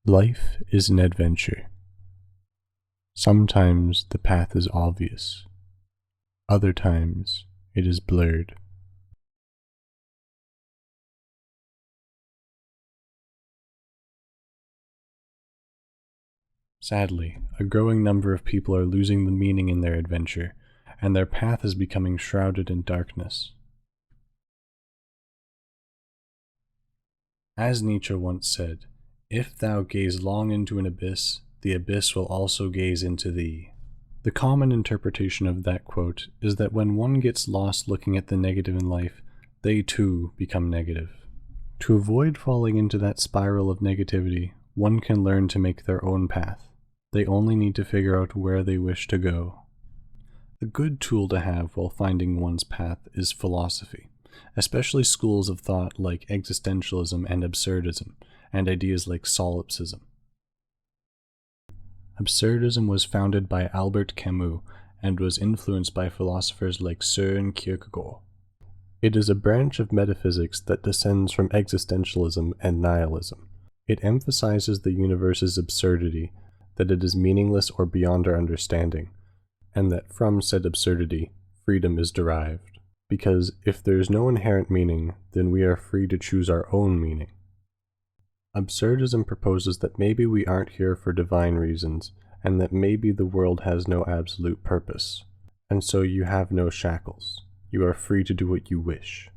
Life is an adventure. Sometimes the path is obvious. Other times it is blurred. Sadly, a growing number of people are losing the meaning in their adventure, and their path is becoming shrouded in darkness. As Nietzsche once said, "If thou gaze long into an abyss, the abyss will also gaze into thee." The common interpretation of that quote is that when one gets lost looking at the negative in life, they too become negative. To avoid falling into that spiral of negativity, one can learn to make their own path. They only need to figure out where they wish to go. A good tool to have while finding one's path is philosophy, especially schools of thought like Existentialism and Absurdism, and ideas like Solipsism. Absurdism was founded by Albert Camus and was influenced by philosophers like Søren Kierkegaard. It is a branch of metaphysics that descends from existentialism and nihilism. It emphasizes the universe's absurdity, that it is meaningless or beyond our understanding, and that from said absurdity, freedom is derived. Because if there is no inherent meaning, then we are free to choose our own meaning. Absurdism proposes that maybe we aren't here for divine reasons, and that maybe the world has no absolute purpose, and so you have no shackles. You are free to do what you wish.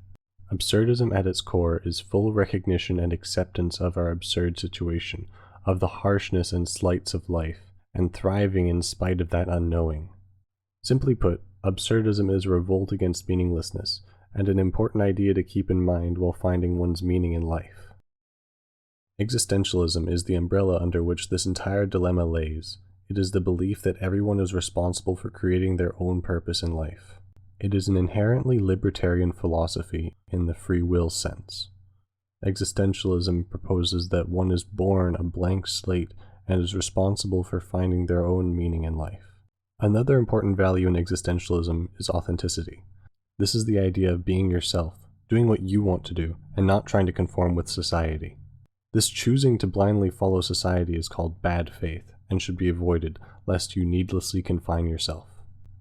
Absurdism at its core is full recognition and acceptance of our absurd situation, of the harshness and slights of life, and thriving in spite of that unknowing. Simply put, absurdism is a revolt against meaninglessness, and an important idea to keep in mind while finding one's meaning in life. Existentialism is the umbrella under which this entire dilemma lays. It is the belief that everyone is responsible for creating their own purpose in life. It is an inherently libertarian philosophy in the free will sense. Existentialism proposes that one is born a blank slate and is responsible for finding their own meaning in life. Another important value in existentialism is authenticity. This is the idea of being yourself, doing what you want to do, and not trying to conform with society. This choosing to blindly follow society is called bad faith and should be avoided, lest you needlessly confine yourself.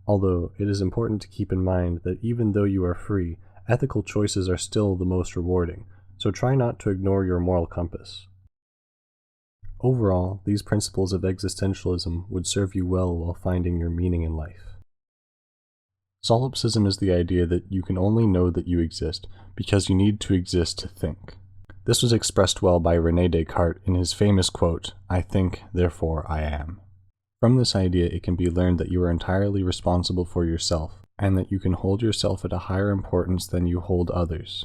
Although it is important to keep in mind that even though you are free, ethical choices are still the most rewarding, so try not to ignore your moral compass. Overall, these principles of existentialism would serve you well while finding your meaning in life. Solipsism is the idea that you can only know that you exist because you need to exist to think. This was expressed well by René Descartes in his famous quote, "I think, therefore I am." From this idea, it can be learned that you are entirely responsible for yourself, and that you can hold yourself at a higher importance than you hold others.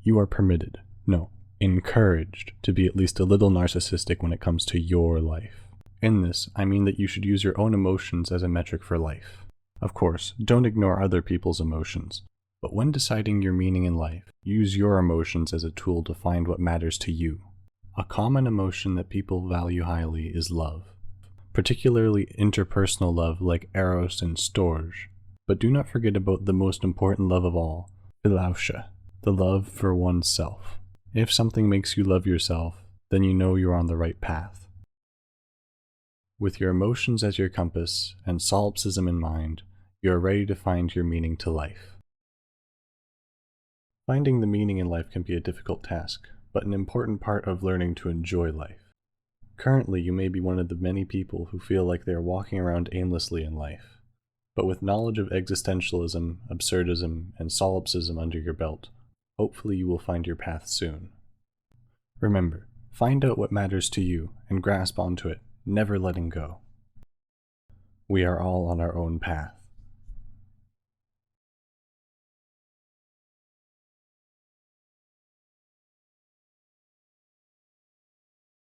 You are permitted, no, encouraged, to be at least a little narcissistic when it comes to your life. In this, I mean that you should use your own emotions as a metric for life. Of course, don't ignore other people's emotions, but when deciding your meaning in life, use your emotions as a tool to find what matters to you. A common emotion that people value highly is love, particularly interpersonal love like eros and storge. But do not forget about the most important love of all, philausha, the love for oneself. If something makes you love yourself, then you know you're on the right path. With your emotions as your compass and solipsism in mind, you are ready to find your meaning to life. Finding the meaning in life can be a difficult task, but an important part of learning to enjoy life. Currently, you may be one of the many people who feel like they are walking around aimlessly in life. But with knowledge of existentialism, absurdism, and solipsism under your belt, hopefully you will find your path soon. Remember, find out what matters to you and grasp onto it, never letting go. We are all on our own path.